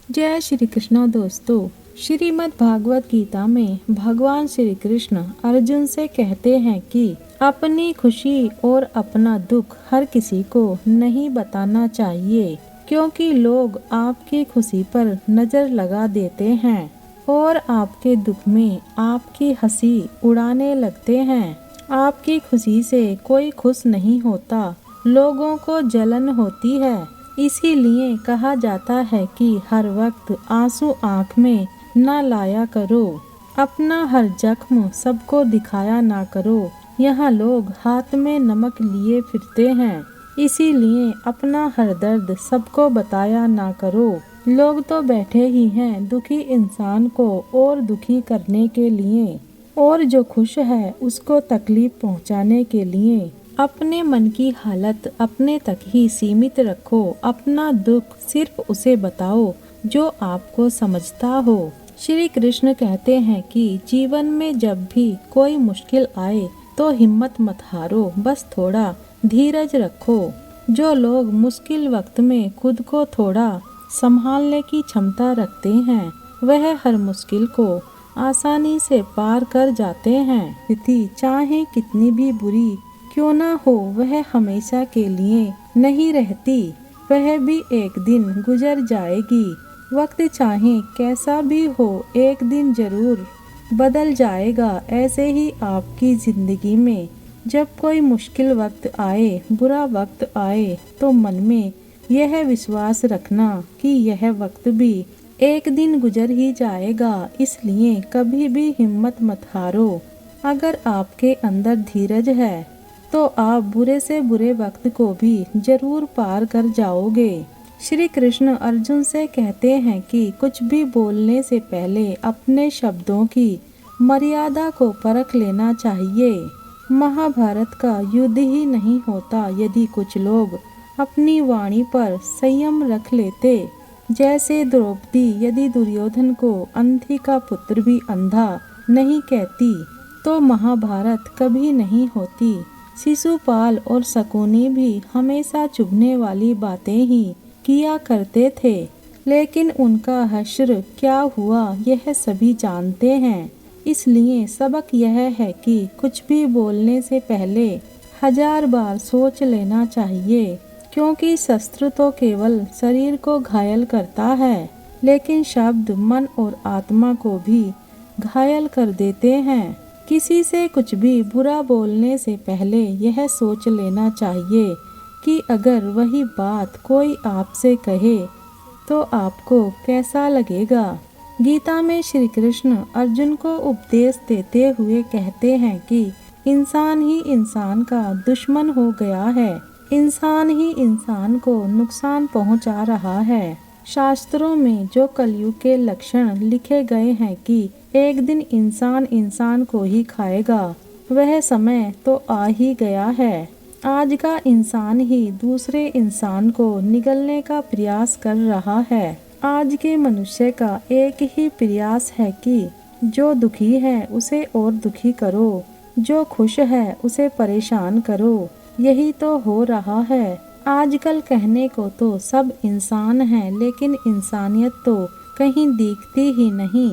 जय श्री कृष्ण दोस्तों। श्रीमद् भागवत गीता में भगवान श्री कृष्ण अर्जुन से कहते हैं कि अपनी खुशी और अपना दुख हर किसी को नहीं बताना चाहिए, क्योंकि लोग आपकी खुशी पर नजर लगा देते हैं और आपके दुख में आपकी हंसी उड़ाने लगते हैं। आपकी खुशी से कोई खुश नहीं होता, लोगों को जलन होती है। इसीलिए कहा जाता है कि हर वक्त आंसू आँख में न लाया करो, अपना हर जख्म सबको दिखाया ना करो। यहाँ लोग हाथ में नमक लिए फिरते हैं, इसीलिए अपना हर दर्द सबको बताया ना करो। लोग तो बैठे ही हैं दुखी इंसान को और दुखी करने के लिए, और जो खुश है उसको तकलीफ पहुँचाने के लिए। अपने मन की हालत अपने तक ही सीमित रखो, अपना दुख सिर्फ उसे बताओ जो आपको समझता हो। श्री कृष्ण कहते हैं कि जीवन में जब भी कोई मुश्किल आए तो हिम्मत मत हारो, बस थोड़ा धीरज रखो। जो लोग मुश्किल वक्त में खुद को थोड़ा संभालने की क्षमता रखते हैं, वह हर मुश्किल को आसानी से पार कर जाते हैं। स्थिति चाहे कितनी भी बुरी क्यों ना हो, वह हमेशा के लिए नहीं रहती, वह भी एक दिन गुजर जाएगी। वक्त चाहे कैसा भी हो, एक दिन जरूर बदल जाएगा। ऐसे ही आपकी जिंदगी में जब कोई मुश्किल वक्त आए, बुरा वक्त आए, तो मन में यह विश्वास रखना कि यह वक्त भी एक दिन गुजर ही जाएगा। इसलिए कभी भी हिम्मत मत हारो। अगर आपके अंदर धीरज है तो आप बुरे से बुरे वक्त को भी जरूर पार कर जाओगे। श्री कृष्ण अर्जुन से कहते हैं कि कुछ भी बोलने से पहले अपने शब्दों की मर्यादा को परख लेना चाहिए। महाभारत का युद्ध ही नहीं होता यदि कुछ लोग अपनी वाणी पर संयम रख लेते। जैसे द्रौपदी यदि दुर्योधन को अंधी का पुत्र भी अंधा नहीं कहती, तो महाभारत कभी नहीं होती। शिशुपाल और शकुनी भी हमेशा चुभने वाली बातें ही किया करते थे, लेकिन उनका हश्र क्या हुआ यह सभी जानते हैं। इसलिए सबक यह है कि कुछ भी बोलने से पहले 1000 बार सोच लेना चाहिए, क्योंकि शस्त्र तो केवल शरीर को घायल करता है, लेकिन शब्द मन और आत्मा को भी घायल कर देते हैं। किसी से कुछ भी बुरा बोलने से पहले यह सोच लेना चाहिए कि अगर वही बात कोई आपसे कहे तो आपको कैसा लगेगा। गीता में श्री कृष्ण अर्जुन को उपदेश देते हुए कहते हैं कि इंसान ही इंसान का दुश्मन हो गया है, इंसान ही इंसान को नुकसान पहुंचा रहा है। शास्त्रों में जो कलयुग के लक्षण लिखे गए हैं कि एक दिन इंसान इंसान को ही खाएगा, वह समय तो आ ही गया है। आज का इंसान ही दूसरे इंसान को निगलने का प्रयास कर रहा है। आज के मनुष्य का एक ही प्रयास है कि जो दुखी है उसे और दुखी करो, जो खुश है उसे परेशान करो। यही तो हो रहा है। आजकल कहने को तो सब इंसान हैं, लेकिन इंसानियत तो कहीं दिखती ही नहीं।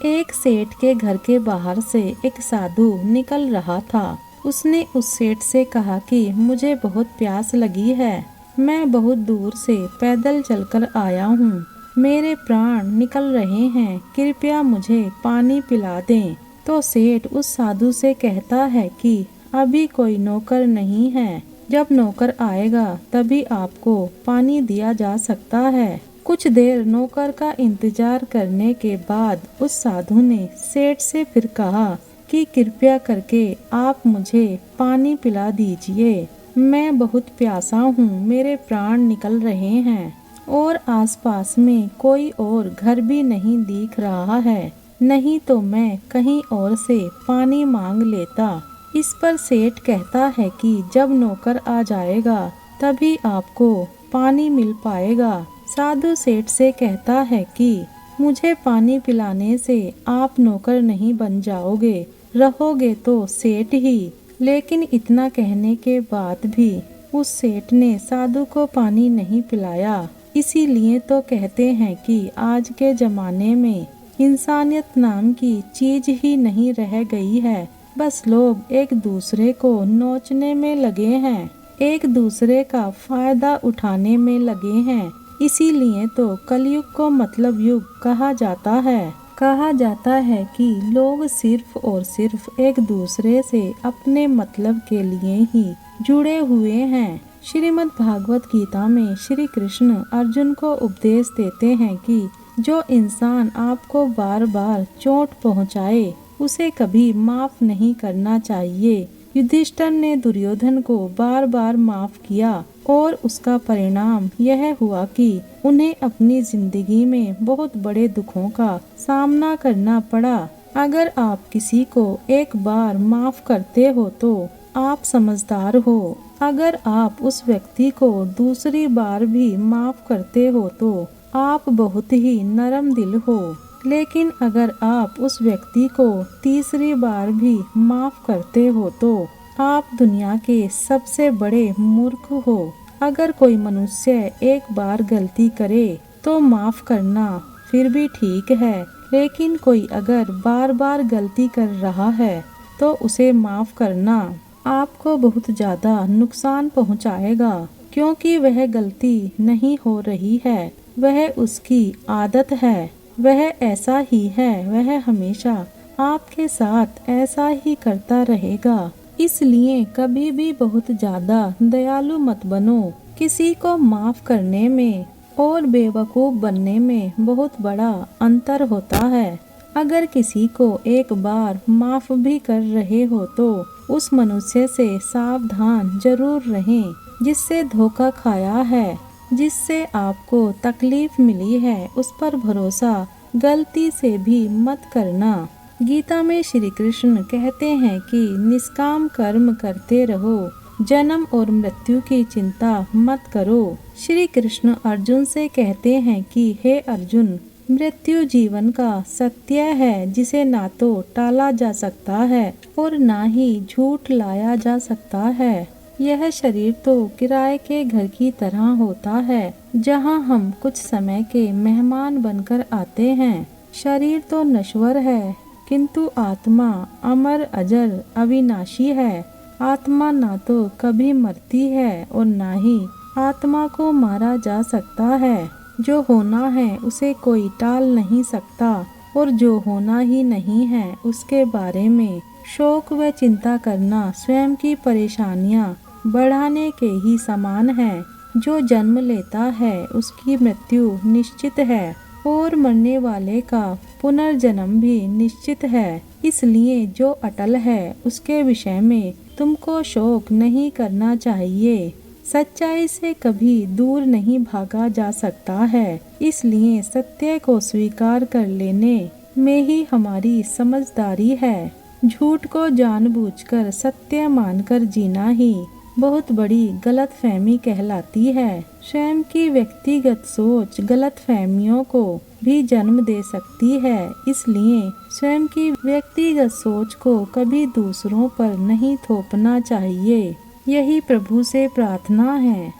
एक सेठ के घर के बाहर से एक साधु निकल रहा था। उसने उस सेठ से कहा कि मुझे बहुत प्यास लगी है, मैं बहुत दूर से पैदल चलकर आया हूँ, मेरे प्राण निकल रहे हैं, कृपया मुझे पानी पिला दें। तो सेठ उस साधु से कहता है कि अभी कोई नौकर नहीं है, जब नौकर आएगा तभी आपको पानी दिया जा सकता है। कुछ देर नौकर का इंतजार करने के बाद उस साधु ने सेठ से फिर कहा कि कृपया करके आप मुझे पानी पिला दीजिए, मैं बहुत प्यासा हूँ, मेरे प्राण निकल रहे हैं और आसपास में कोई और घर भी नहीं दिख रहा है, नहीं तो मैं कहीं और से पानी मांग लेता। इस पर सेठ कहता है कि जब नौकर आ जाएगा तभी आपको पानी मिल पाएगा। साधु सेठ से कहता है कि मुझे पानी पिलाने से आप नौकर नहीं बन जाओगे, रहोगे तो सेठ ही। लेकिन इतना कहने के बाद भी उस सेठ ने साधु को पानी नहीं पिलाया। इसीलिए तो कहते हैं कि आज के जमाने में इंसानियत नाम की चीज ही नहीं रह गई है। बस लोग एक दूसरे को नोचने में लगे हैं, एक दूसरे का फायदा उठाने में लगे हैं। इसीलिए तो कलयुग को मतलब युग कहा जाता है। कहा जाता है कि लोग सिर्फ और सिर्फ एक दूसरे से अपने मतलब के लिए ही जुड़े हुए हैं। श्रीमद् भागवत गीता में श्री कृष्ण अर्जुन को उपदेश देते हैं कि जो इंसान आपको बार बार चोट पहुंचाए उसे कभी माफ नहीं करना चाहिए। युधिष्ठिर ने दुर्योधन को बार बार माफ किया और उसका परिणाम यह हुआ कि उन्हें अपनी जिंदगी में बहुत बड़े दुखों का सामना करना पड़ा। अगर आप किसी को एक बार माफ करते हो तो आप समझदार हो। अगर आप उस व्यक्ति को दूसरी बार भी माफ करते हो तो आप बहुत ही नरम दिल हो। लेकिन अगर आप उस व्यक्ति को तीसरी बार भी माफ करते हो तो आप दुनिया के सबसे बड़े मूर्ख हो। अगर कोई मनुष्य एक बार गलती करे तो माफ करना फिर भी ठीक है, लेकिन कोई अगर बार बार गलती कर रहा है तो उसे माफ करना आपको बहुत ज्यादा नुकसान पहुंचाएगा, क्योंकि वह गलती नहीं हो रही है, वह उसकी आदत है, वह ऐसा ही है, वह हमेशा आपके साथ ऐसा ही करता रहेगा। इसलिए कभी भी बहुत ज्यादा दयालु मत बनो। किसी को माफ करने में और बेवकूफ बनने में बहुत बड़ा अंतर होता है। अगर किसी को एक बार माफ भी कर रहे हो तो उस मनुष्य से सावधान जरूर रहें जिससे धोखा खाया है, जिससे आपको तकलीफ मिली है, उस पर भरोसा गलती से भी मत करना। गीता में श्री कृष्ण कहते हैं कि निष्काम कर्म करते रहो, जन्म और मृत्यु की चिंता मत करो। श्री कृष्ण अर्जुन से कहते हैं कि हे अर्जुन, मृत्यु जीवन का सत्य है जिसे ना तो टाला जा सकता है और ना ही झूठ लाया जा सकता है। यह शरीर तो किराए के घर की तरह होता है जहां हम कुछ समय के मेहमान बनकर आते हैं। शरीर तो नश्वर है किंतु आत्मा अमर अजर अविनाशी है। आत्मा ना तो कभी मरती है और ना ही आत्मा को मारा जा सकता है। जो होना है उसे कोई टाल नहीं सकता और जो होना ही नहीं है उसके बारे में शोक व चिंता करना स्वयं की परेशानियां बढ़ाने के ही समान है। जो जन्म लेता है उसकी मृत्यु निश्चित है और मरने वाले का पुनर्जन्म भी निश्चित है। इसलिए जो अटल है उसके विषय में तुमको शोक नहीं करना चाहिए। सच्चाई से कभी दूर नहीं भागा जा सकता है, इसलिए सत्य को स्वीकार कर लेने में ही हमारी समझदारी है। झूठ को जानबूझकर सत्य मानकर जीना ही बहुत बड़ी गलतफहमी कहलाती है। स्वयं की व्यक्तिगत सोच गलतफहमियों को भी जन्म दे सकती है, इसलिए स्वयं की व्यक्तिगत सोच को कभी दूसरों पर नहीं थोपना चाहिए। यही प्रभु से प्रार्थना है।